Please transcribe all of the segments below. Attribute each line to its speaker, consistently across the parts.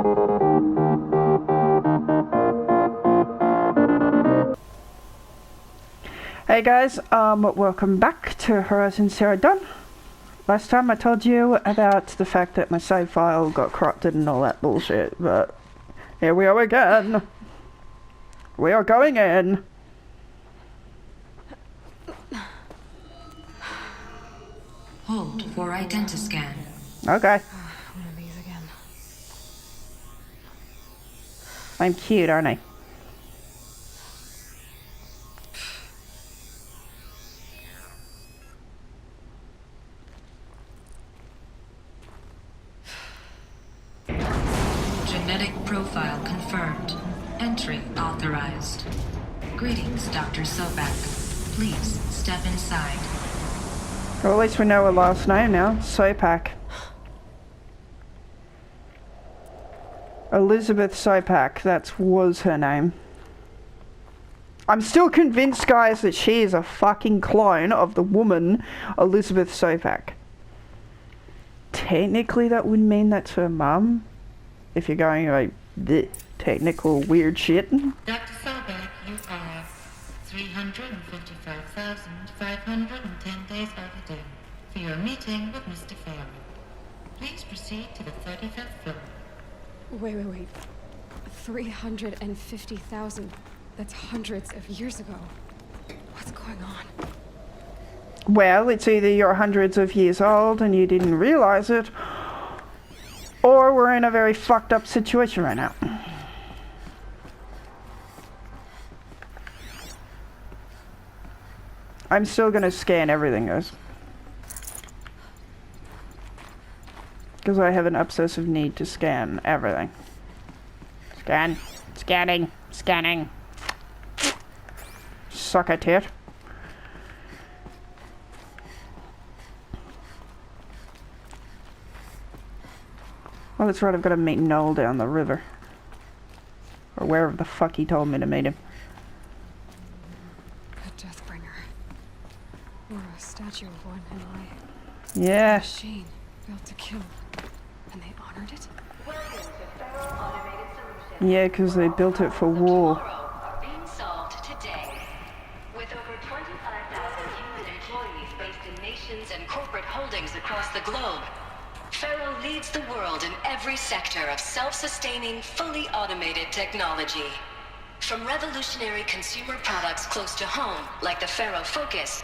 Speaker 1: Hey guys, welcome back to Horizon Zero Dawn. Last time I told you about the fact that my save file got corrupted and all that bullshit, but here we are again. We are going in.
Speaker 2: Hold for identiscan.
Speaker 1: Okay.
Speaker 3: One of these again.
Speaker 1: I'm cute, aren't I?
Speaker 2: Genetic profile confirmed. Entry authorized. Greetings, Dr. Sobek. Please step inside.
Speaker 1: Well, at least we know her last name now. Sopak. Elizabeth Sopak. That was her name. I'm still convinced, guys, that she is a fucking clone of the woman Elizabeth Sopak. Technically, that would mean that's her mum. If you're going like the technical weird shit.
Speaker 4: Dr. Sobek, you are 355,510 days overdue for your meeting with Mr. Farrell. Please proceed to the 35th floor.
Speaker 3: Wait. 350,000. That's hundreds of years ago. What's going on?
Speaker 1: Well, it's either you're hundreds of years old and you didn't realize it, or we're in a very fucked up situation right now. I'm still gonna scan everything, guys. Because I have an obsessive need to scan everything. Scan. Scanning. Scanning. Suck a tit. Oh, that's right, I've got to meet Noel down the river. Or wherever the fuck he told me to meet him.
Speaker 3: A Deathbringer. Or a statue of one in I.
Speaker 1: Yeah.
Speaker 3: A machine built to kill. And they honored it?
Speaker 1: Yeah, because they built it for war.
Speaker 5: Are being solved today. With over 25,000 human employees based in nations and corporate holdings across the globe, Faro leads the world in every sector of self-sustaining, fully automated technology. From revolutionary consumer products close to home, like the Faro Focus,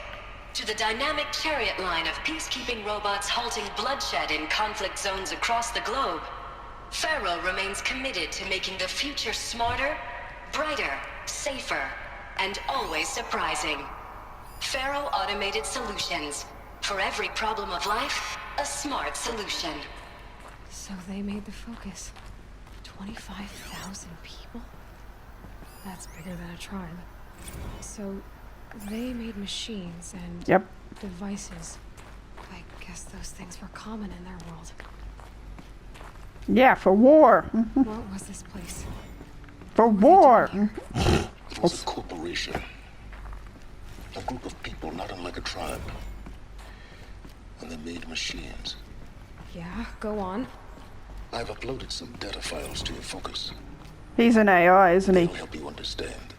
Speaker 5: to the dynamic chariot line of peacekeeping robots halting bloodshed in conflict zones across the globe, Faro remains committed to making the future smarter, brighter, safer, and always surprising. Faro Automated Solutions. For every problem of life, a smart solution.
Speaker 3: So they made the Focus. 25,000 people? That's bigger than a tribe. So they made machines and
Speaker 1: Yep.
Speaker 3: devices. I guess those things were common in their world.
Speaker 1: Yeah, for war.
Speaker 3: What was this place?
Speaker 1: For war.
Speaker 6: It was a corporation. A group of people not unlike a tribe. And they made machines.
Speaker 3: Yeah, go on.
Speaker 6: I've uploaded some data files to your Focus.
Speaker 1: He's an AI, isn't he?
Speaker 6: It'll help you understand.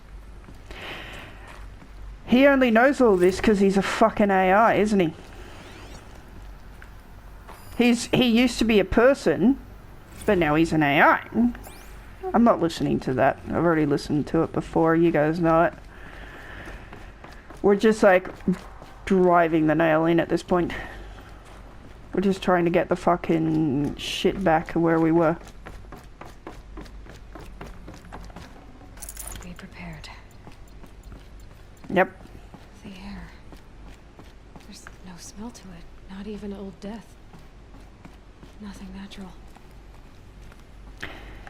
Speaker 1: He only knows all this because he's a fucking AI, isn't he? He used to be a person, but now he's an AI. I'm not listening to that. I've already listened to it before. You guys know it. We're just like driving the nail in at this point. We're just trying to get the fucking shit back where we were.
Speaker 3: Be prepared.
Speaker 1: Yep.
Speaker 3: The air. There's no smell to it. Not even old death. Nothing natural.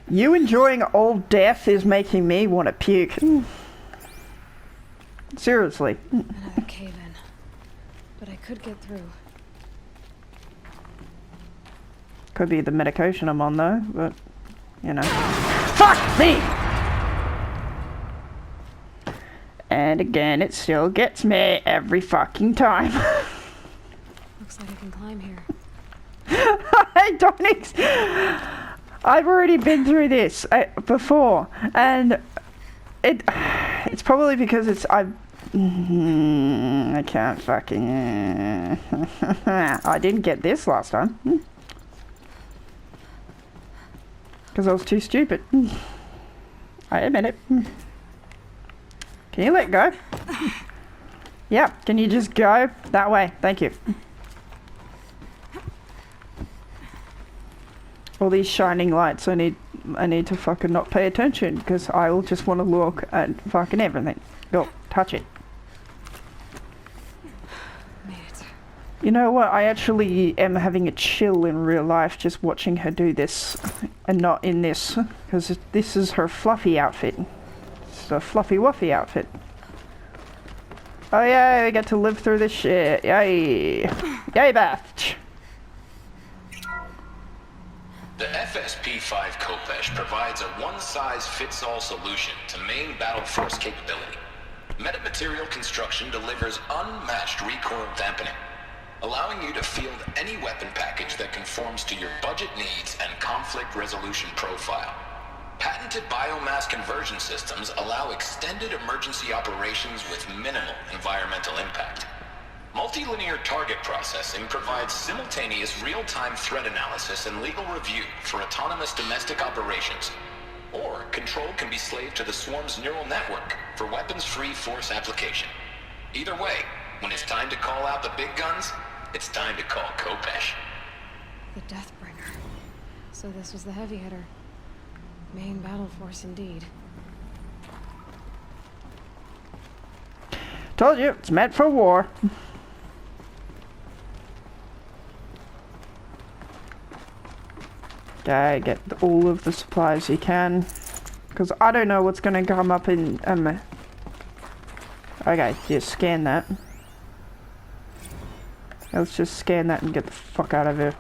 Speaker 1: You enjoying old death is making me want to puke. Seriously.
Speaker 3: Another cave-in. But I could get through.
Speaker 1: Could be the medication I'm on though, but you know. Fuck me! And again, it still gets me every fucking time.
Speaker 3: Looks like I can climb here.
Speaker 1: I don't I've already been through this before, and it's probably because I can't fucking I didn't get this last time because I was too stupid. I admit it. Can you let go? Yeah, can you just go that way? Thank you. All these shining lights, I need to fucking not pay attention because I will just want to look at fucking everything. Go, touch it.
Speaker 3: Made it.
Speaker 1: You know what? I actually am having a chill in real life just watching her do this and not in this because this is her fluffy outfit. It's a fluffy wuffy outfit. Oh yeah, we get to live through this shit. Yay. Yay, Beth.
Speaker 7: The FSP-5 Kopesh provides a one-size-fits-all solution to main battle force capability. Metamaterial construction delivers unmatched recoil dampening, allowing you to field any weapon package that conforms to your budget needs and conflict resolution profile. Patented biomass conversion systems allow extended emergency operations with minimal environmental impact. Multilinear target processing provides simultaneous real-time threat analysis and legal review for autonomous domestic operations. Or control can be slaved to the swarm's neural network for weapons-free force application. Either way, when it's time to call out the big guns, it's time to call Kopesh.
Speaker 3: The Deathbringer. So this was the heavy hitter. Main battle force indeed.
Speaker 1: Told you, it's meant for war. Okay, get all of the supplies you can. Because I don't know what's going to come up in... okay, just scan that. Let's just scan that and get the fuck out of here.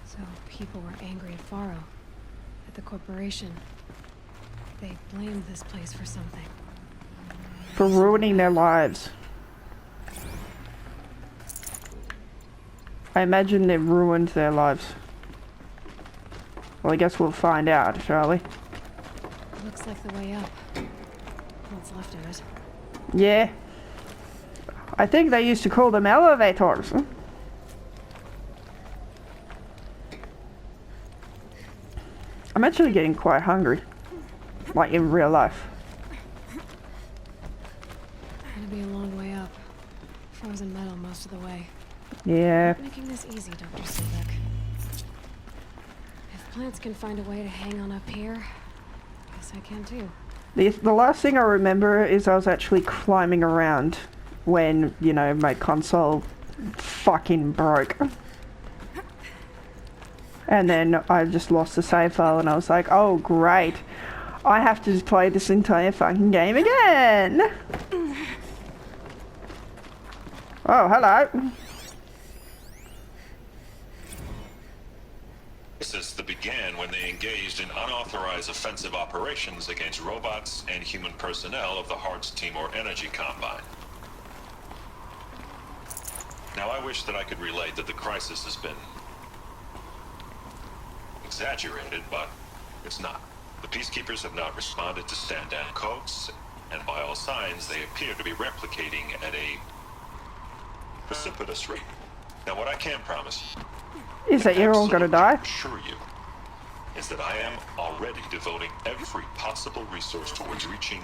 Speaker 3: So people were angry at Faro. At the corporation. They blamed this place for something.
Speaker 1: For ruining their lives. I imagine they've ruined their lives. Well, I guess we'll find out, shall we?
Speaker 3: Looks like the way up. What's left of it.
Speaker 1: Yeah. I think they used to call them elevators. I'm actually getting quite hungry. Like in real life.
Speaker 3: Gonna be a long way up. Frozen metal most of the way.
Speaker 1: Yeah.
Speaker 3: Not making this easy, Dr. Sobek. If plants can find a way to hang on up here, guess I can too.
Speaker 1: The last thing I remember is I was actually climbing around when, you know, my console fucking broke. And then I just lost the save file and I was like, oh great. I have to play this entire fucking game again. Oh, hello.
Speaker 8: This began when they engaged in unauthorized offensive operations against robots and human personnel of the Hearts Timor Energy Combine. Now, I wish that I could relate that the crisis has been exaggerated, but it's not. The peacekeepers have not responded to stand-down codes, and by all signs, they appear to be replicating at a precipitous rate. Now, what I can promise
Speaker 1: Is that you're all gonna die?
Speaker 8: assure you is that I am already devoting every possible resource towards reaching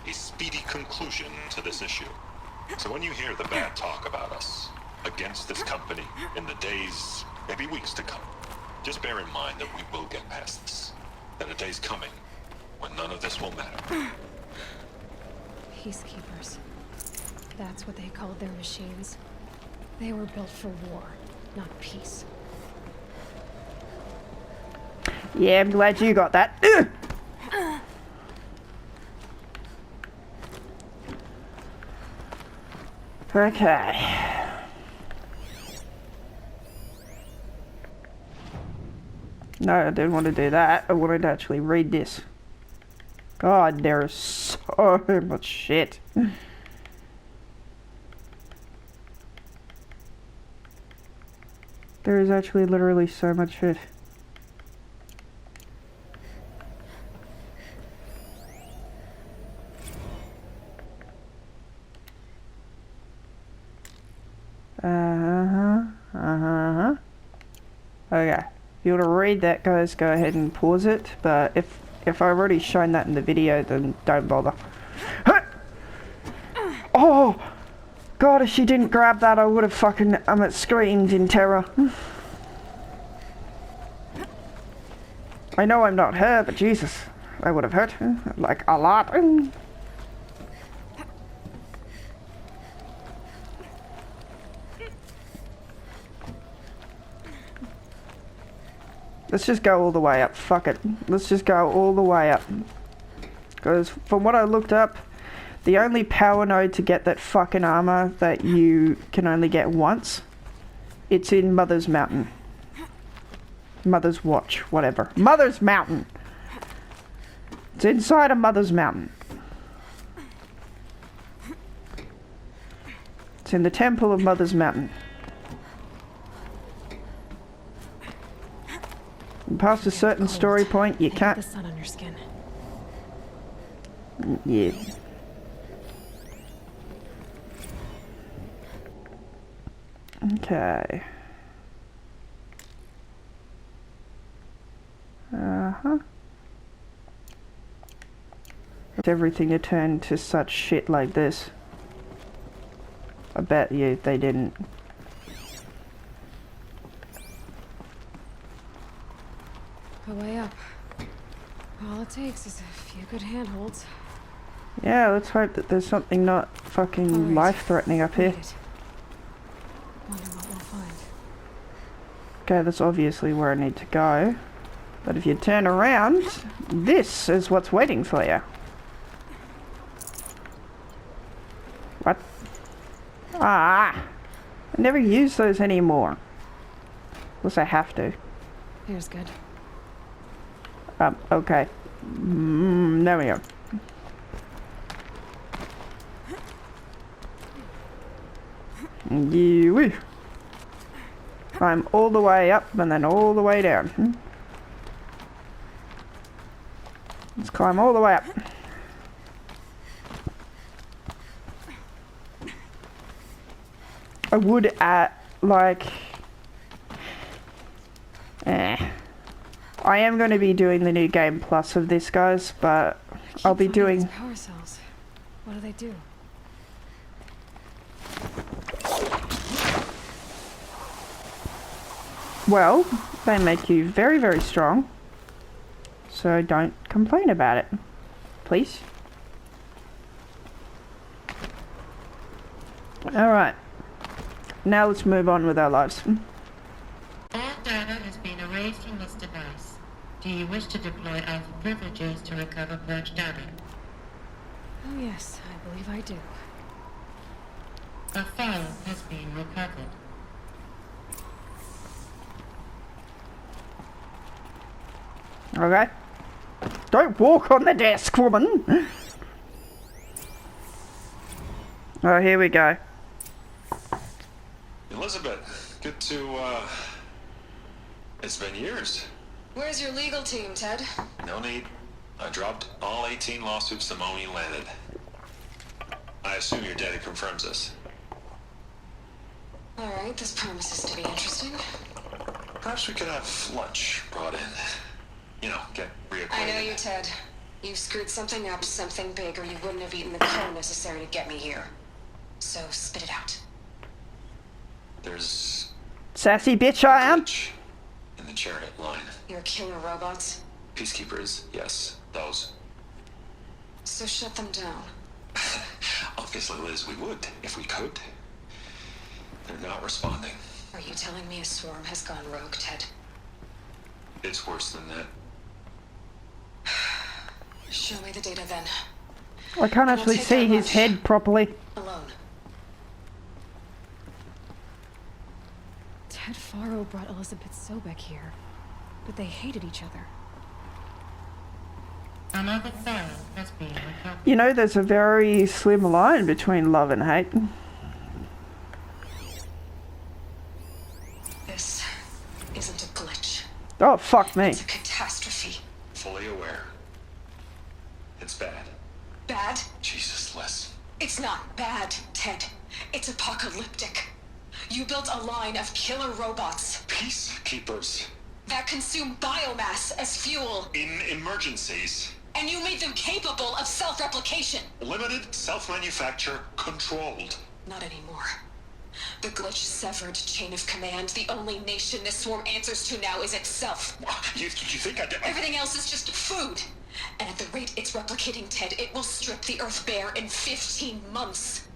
Speaker 8: a speedy conclusion to this issue. So when you hear the bad talk about us against this company in the days, maybe weeks to come, just bear in mind that we will get past this. That a day's coming when none of this will matter.
Speaker 3: Peacekeepers. That's what they called their machines. They were built for war, not peace.
Speaker 1: Yeah, I'm glad you got that. Ugh. Okay. No, I didn't want to do that. I wanted to actually read this. God, there is so much shit. There is actually literally so much shit. Okay. If you want to read that, guys, go ahead and pause it. But if I've already shown that in the video, then don't bother. Oh! God, if she didn't grab that, I would have fucking screamed in terror. I know I'm not her, but Jesus, I would have hurt her, like, a lot. Let's just go all the way up, fuck it. Let's just go all the way up. Because from what I looked up, the only power node to get that fucking armor that you can only get once, it's in Mother's Mountain. Mother's Watch, whatever. Mother's Mountain! It's inside of Mother's Mountain. It's in the temple of Mother's Mountain. And past a certain story point, you can't...
Speaker 3: The sun on your skin.
Speaker 1: Yeah. Okay. Uh-huh. It's everything to turn to such shit like this. I bet you they didn't.
Speaker 3: A way up. All it takes is a few good handholds.
Speaker 1: Yeah, let's hope that there's something not fucking life-threatening up here.
Speaker 3: Wonder what we'll find.
Speaker 1: Okay, that's obviously where I need to go. But if you turn around, this is what's waiting for you. What? Ah! I never use those anymore. Unless I have to.
Speaker 3: Here's good.
Speaker 1: Okay. There we go. You. Climb all the way up and then all the way down. Let's climb all the way up. I would I am going to be doing the new game plus of this, guys, but I'll be doing...
Speaker 3: Power cells. What do they do?
Speaker 1: Well, they make you very, very strong. So don't complain about it. Please. Alright. Now let's move on with our lives.
Speaker 4: All data has been erased from this device. Do you wish to deploy alpha privileges to recover purged data?
Speaker 3: Oh yes, I believe I do.
Speaker 4: A file has been recovered.
Speaker 1: Okay. Don't walk on the desk, woman! Oh, here we go.
Speaker 8: Elizabeth, good to, it's been years.
Speaker 5: Where's your legal team, Ted?
Speaker 8: No need. I dropped all 18 lawsuits the moment you landed. I assume your daddy confirms this.
Speaker 5: Alright, this promises to be interesting.
Speaker 8: Perhaps we could have lunch brought in. You know, get reacquainted.
Speaker 5: I know you, Ted. You screwed something up, something big, or you wouldn't have eaten the cone necessary to get me here. So, spit it out.
Speaker 8: There's...
Speaker 1: Sassy bitch I am.
Speaker 8: in the chariot line.
Speaker 5: You're killer robots?
Speaker 8: Peacekeepers, yes, those.
Speaker 5: So shut them down.
Speaker 8: Obviously, Liz, we would, if we could. They're not responding.
Speaker 5: Are you telling me a swarm has gone rogue, Ted?
Speaker 8: It's worse than that.
Speaker 5: Show me the data then.
Speaker 1: I can't actually see his head properly.
Speaker 5: Alone.
Speaker 3: Ted Faro brought Elizabeth Sobek here, but they hated each other.
Speaker 4: Another file has been recovered.
Speaker 1: You know, there's a very slim line between love and hate.
Speaker 5: This isn't a glitch.
Speaker 1: Oh, fuck me.
Speaker 5: It's a catastrophe.
Speaker 8: Fully aware. It's bad.
Speaker 5: Bad?
Speaker 8: Jesus, Liz.
Speaker 5: It's not bad, Ted. It's apocalyptic. You built a line of killer robots.
Speaker 8: peacekeepers.
Speaker 5: That consume biomass as fuel,
Speaker 8: In emergencies.
Speaker 5: and you made them capable of self-replication.
Speaker 8: Limited, self-manufacture, controlled.
Speaker 5: Not anymore. The glitch severed chain of command. The only nation this swarm answers to now is itself.
Speaker 8: You think I did?
Speaker 5: Everything else is just food. And at the rate it's replicating, Ted, it will strip the Earth bare in 15 months.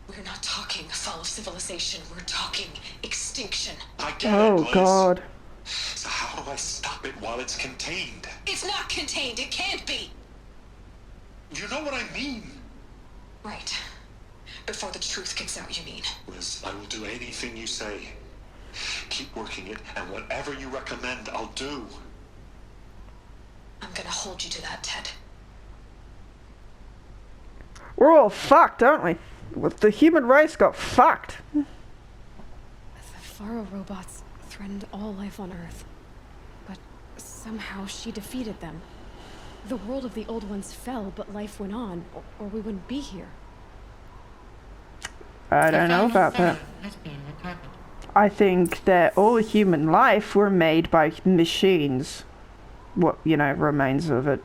Speaker 5: We're not talking fall of civilization. We're talking extinction.
Speaker 8: I get it,
Speaker 1: Oh
Speaker 8: Liz.
Speaker 1: God.
Speaker 8: So how do I stop it while it's contained?
Speaker 5: It's not contained. It can't be.
Speaker 8: You know what I mean?
Speaker 5: Right. Before the truth gets out, you mean?
Speaker 8: Liz, I will do anything you say. Keep working it, and whatever you recommend, I'll do.
Speaker 5: I'm gonna hold you to that, Ted.
Speaker 1: We're all fucked, aren't we? With the human race got fucked.
Speaker 3: The Faro robots threatened all life on Earth. But somehow she defeated them. The world of the old ones fell, but life went on, or we wouldn't be here.
Speaker 1: I don't know about that.
Speaker 4: Has been recovered.
Speaker 1: I think that all human life were made by machines. What, you know, remains of it.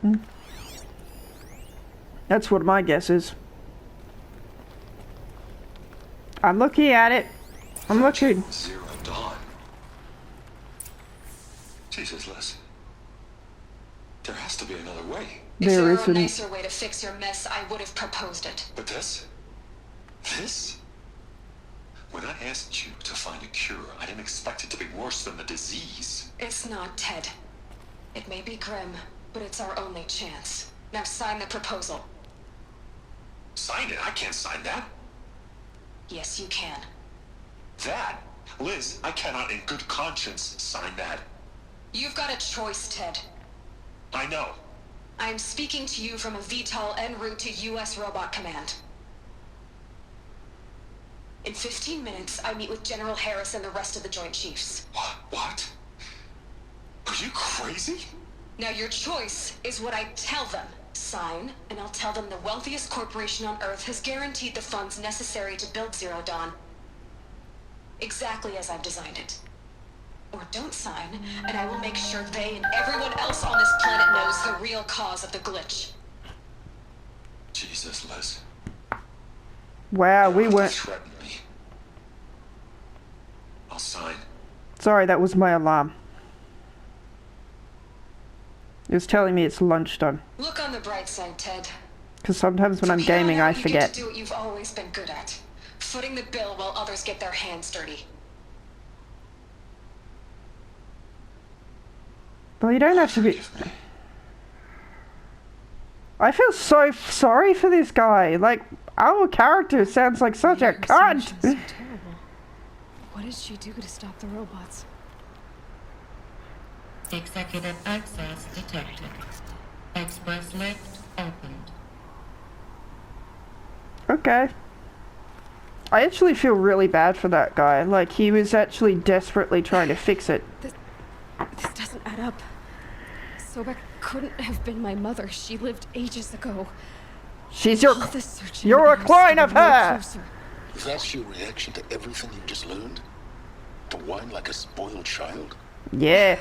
Speaker 1: That's what my guess is. I'm looking at it. I'm looking.
Speaker 8: Zero Dawn. Jesus, Liz. There has to be another way.
Speaker 5: If
Speaker 1: There
Speaker 5: there were a
Speaker 1: isn't.
Speaker 5: nicer way to fix your mess, I would have proposed it.
Speaker 8: But this? This? When I asked you to find a cure, I didn't expect it to be worse than the disease.
Speaker 5: It's not, Ted. It may be grim, but it's our only chance. Now sign the proposal.
Speaker 8: Sign it? I can't sign that.
Speaker 5: Yes, you can.
Speaker 8: That? Liz, I cannot in good conscience sign that.
Speaker 5: You've got a choice, Ted.
Speaker 8: I know.
Speaker 5: I'm speaking to you from a VTOL en route to U.S. Robot Command. In 15 minutes, I meet with General Harris and the rest of the Joint Chiefs.
Speaker 8: What? Are you crazy?
Speaker 5: Now your choice is what I tell them. Sign, and I'll tell them the wealthiest corporation on Earth has guaranteed the funds necessary to build Zero Dawn. Exactly as I've designed it. Or don't sign, and I will make sure they and everyone else on this planet knows the real cause of the glitch.
Speaker 8: Jesus, Liz.
Speaker 1: Wow, we
Speaker 8: Don't
Speaker 1: went.
Speaker 8: threaten me. I'll sign.
Speaker 1: Sorry, that was my alarm. It was telling me it's lunchtime.
Speaker 5: Look on the bright side, Ted.
Speaker 1: Because sometimes when I'm
Speaker 5: From here on
Speaker 1: gaming,
Speaker 5: out,
Speaker 1: I
Speaker 5: you get
Speaker 1: forget.
Speaker 5: to do what you've always been good at. Footing the bill while others get their hands dirty.
Speaker 1: Well, you don't have to be.
Speaker 8: Forgive me.
Speaker 1: I feel so sorry for this guy. Like, our character sounds like such a
Speaker 3: Her
Speaker 1: cunt.
Speaker 3: assumption's so terrible. What did she do to stop the robots?
Speaker 4: Executive access detected. Express lift opened.
Speaker 1: Okay. I actually feel really bad for that guy. Like, he was actually desperately trying to fix it.
Speaker 3: This doesn't add up. Sobek couldn't have been my mother. She lived ages ago.
Speaker 1: She's your.
Speaker 3: All this searching
Speaker 1: You're a
Speaker 3: has
Speaker 1: clone
Speaker 3: to
Speaker 1: of
Speaker 3: be no
Speaker 1: her!
Speaker 3: closer.
Speaker 6: That's your reaction to everything you just learned? To whine like a spoiled child?
Speaker 1: Yeah.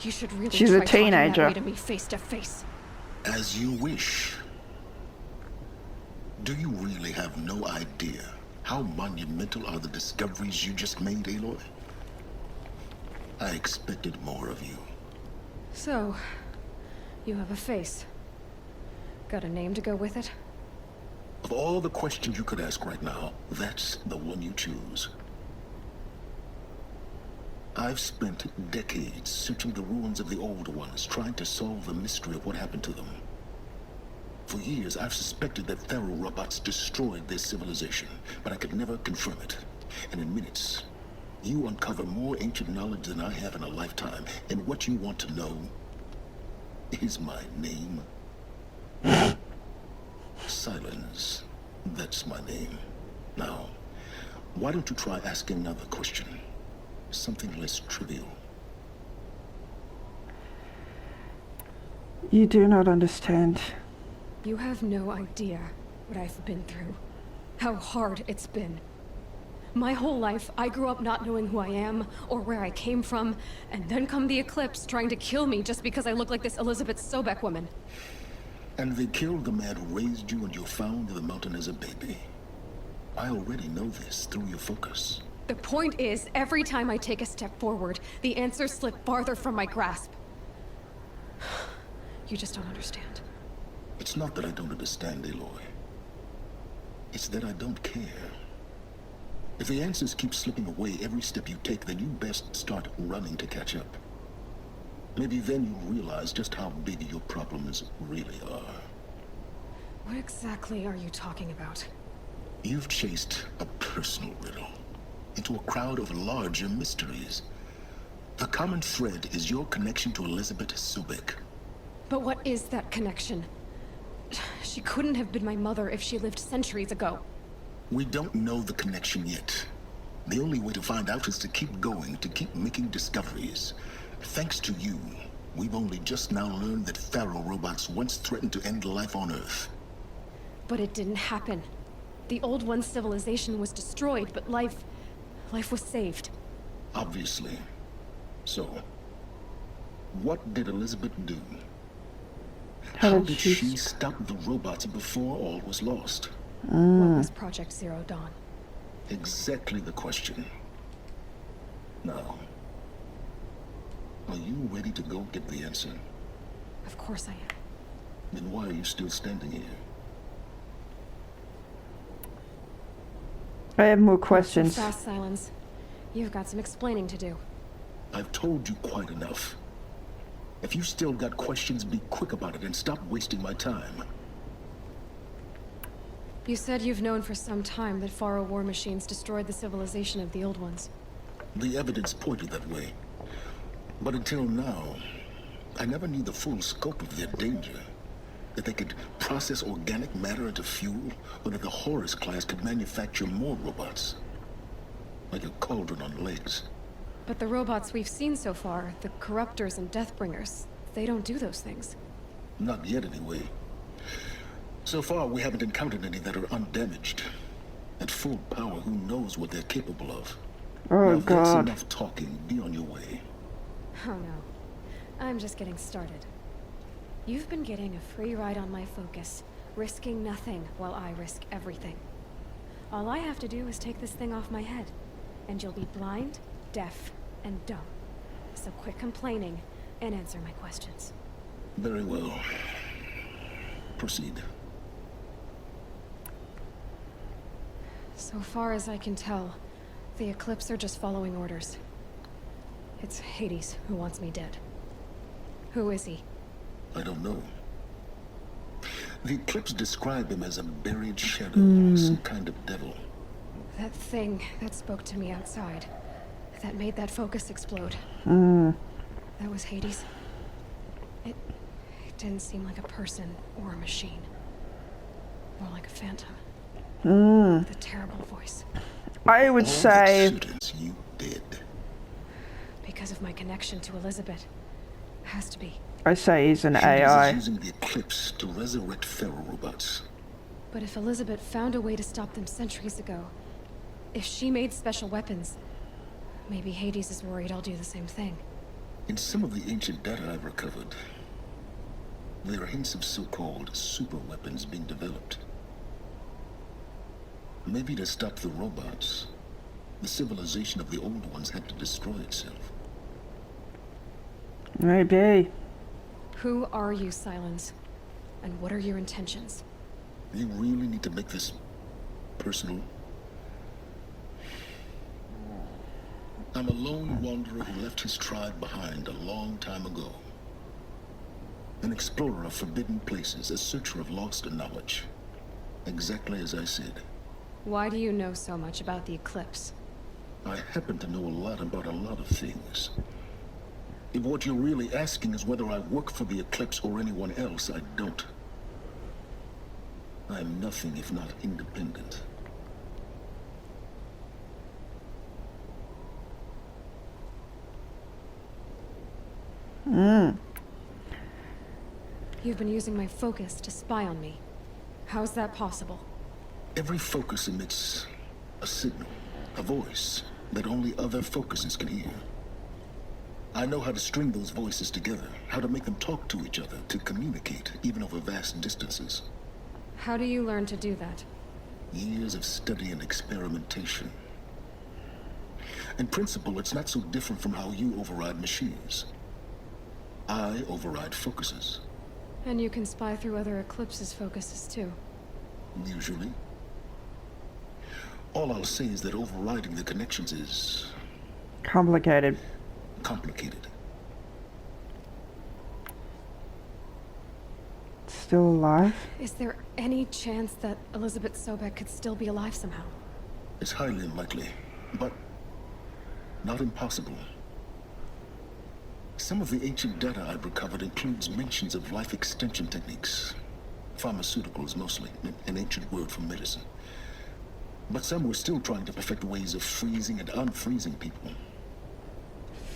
Speaker 3: You should really
Speaker 1: She's a
Speaker 3: try talking that
Speaker 1: teenager.
Speaker 3: way to me face to face.
Speaker 6: As you wish. Do you really have no idea how monumental are the discoveries you just made, Aloy? I expected more of you.
Speaker 3: So, you have a face. Got a name to go with it?
Speaker 6: Of all the questions you could ask right now, that's the one you choose. I've spent decades searching the ruins of the old ones, trying to solve the mystery of what happened to them. For years, I've suspected that Faro robots destroyed their civilization, but I could never confirm it. And in minutes, you uncover more ancient knowledge than I have in a lifetime. And what you want to know is my name. Silence. That's my name. Now, why don't you try asking another question? Something less trivial.
Speaker 1: You do not understand.
Speaker 3: You have no idea what I've been through. How hard it's been. My whole life, I grew up not knowing who I am or where I came from, and then come the Eclipse trying to kill me just because I look like this Elizabeth Sobeck woman.
Speaker 6: And they killed the man who raised you and you found in the mountain as a baby. I already know this through your focus.
Speaker 3: The point is, every time I take a step forward, the answers slip farther from my grasp. You just don't understand.
Speaker 6: It's not that I don't understand, Aloy. It's that I don't care. If the answers keep slipping away every step you take, then you best start running to catch up. Maybe then you'll realize just how big your problems really are.
Speaker 3: What exactly are you talking about?
Speaker 6: You've chased a personal riddle into a crowd of larger mysteries. The common thread is your connection to Elizabeth Sobeck.
Speaker 3: But what is that connection? She couldn't have been my mother if she lived centuries ago.
Speaker 6: We don't know the connection yet. The only way to find out is to keep going, to keep making discoveries. Thanks to you, we've only just now learned that Pharaoh robots once threatened to end life on Earth.
Speaker 3: But it didn't happen. The Old One's civilization was destroyed, but life was saved.
Speaker 6: Obviously. So, what did Elizabeth do? How did she stop the robots before all was lost?
Speaker 3: What was Project Zero Dawn?
Speaker 6: Exactly the question. Now, are you ready to go get the answer?
Speaker 3: Of course I am.
Speaker 6: Then why are you still standing here?
Speaker 1: I have more questions.
Speaker 3: Fast, Silence. You've got some explaining to do.
Speaker 6: I've told you quite enough. If you still got questions, be quick about it and stop wasting my time.
Speaker 3: You said you've known for some time that Pharaoh war machines destroyed the civilization of the Old Ones.
Speaker 6: The evidence pointed that way. But until now, I never knew the full scope of their danger. That they could process organic matter into fuel, or that the Horus class could manufacture more robots. Like a cauldron on legs.
Speaker 3: But the robots we've seen so far, the Corruptors and Deathbringers, they don't do those things.
Speaker 6: Not yet, anyway. So far, we haven't encountered any that are undamaged. At full power, who knows what they're capable of?
Speaker 1: Oh,
Speaker 6: Now,
Speaker 1: God.
Speaker 6: that's enough talking. Be on your way.
Speaker 3: Oh no. I'm just getting started. You've been getting a free ride on my focus, risking nothing while I risk everything. All I have to do is take this thing off my head, and you'll be blind, deaf, and dumb. So quit complaining and answer my questions.
Speaker 6: Very well. Proceed.
Speaker 3: So far as I can tell, the Eclipse are just following orders. It's Hades who wants me dead. Who is he?
Speaker 6: I don't know. The Eclipse described him as a buried shadow, some kind of devil.
Speaker 3: That thing that spoke to me outside. That made that focus explode. That was Hades. It didn't seem like a person or a machine. More like a phantom. With a terrible voice.
Speaker 1: I would
Speaker 6: All
Speaker 1: say...
Speaker 6: the students you did.
Speaker 3: Because of my connection to Elizabeth. Has to be.
Speaker 1: I say he's an
Speaker 6: Hades
Speaker 1: AI.
Speaker 6: is using the Eclipse to resurrect Pharaoh robots.
Speaker 3: But if Elizabeth found a way to stop them centuries ago, if she made special weapons, maybe Hades is worried I'll do the same thing.
Speaker 6: In some of the ancient data I've recovered, there are hints of so-called super weapons being developed. Maybe to stop the robots, the civilization of the old ones had to destroy itself.
Speaker 1: Maybe.
Speaker 3: Who are you, Silence? And what are your intentions?
Speaker 6: You really need to make this personal? I'm a lone wanderer who left his tribe behind a long time ago. An explorer of forbidden places, a searcher of lost knowledge. Exactly as I said.
Speaker 3: Why do you know so much about the Eclipse?
Speaker 6: I happen to know a lot about a lot of things. If what you're really asking is whether I work for the Eclipse or anyone else, I don't. I'm nothing if not independent.
Speaker 3: You've been using my focus to spy on me. How's that possible?
Speaker 6: Every focus emits a signal. A voice that only other focuses can hear. I know how to string those voices together, how to make them talk to each other, to communicate, even over vast distances.
Speaker 3: How do you learn to do that?
Speaker 6: Years of study and experimentation. In principle, it's not so different from how you override machines. I override focuses.
Speaker 3: And you can spy through other Eclipse's focuses too.
Speaker 6: Usually. All I'll say is that overriding the connections is
Speaker 1: Complicated.
Speaker 6: complicated.
Speaker 1: Still alive?
Speaker 3: Is there any chance that Elizabeth Sobek could still be alive somehow?
Speaker 6: It's highly unlikely, but not impossible. Some of the ancient data I've recovered includes mentions of life extension techniques. Pharmaceuticals mostly, an ancient word for medicine. But some were still trying to perfect ways of freezing and unfreezing people.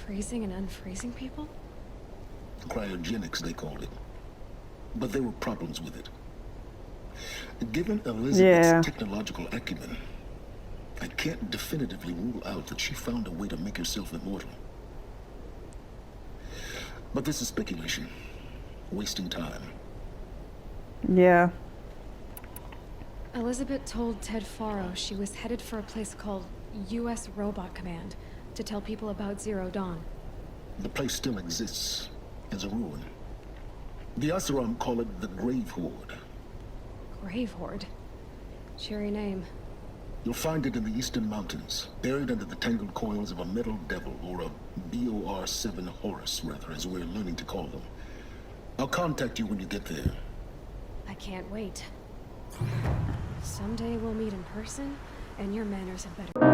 Speaker 3: Freezing and unfreezing people?
Speaker 6: Cryogenics, they called it. But there were problems with it. Given Elizabeth's
Speaker 1: Yeah.
Speaker 6: technological acumen, I can't definitively rule out that she found a way to make herself immortal. But this is speculation. Wasting time.
Speaker 1: Yeah.
Speaker 3: Elizabeth told Ted Faro she was headed for a place called U.S. Robot Command to tell people about Zero Dawn.
Speaker 6: The place still exists as a ruin. The Asaram call it the Grave Horde.
Speaker 3: Grave Horde. Cheery name.
Speaker 6: You'll find it in the Eastern Mountains, buried under the tangled coils of a metal devil, or a BOR-7 Horus, rather, as we're learning to call them. I'll contact you when you get there.
Speaker 3: I can't wait. Someday we'll meet in person, and your manners had better...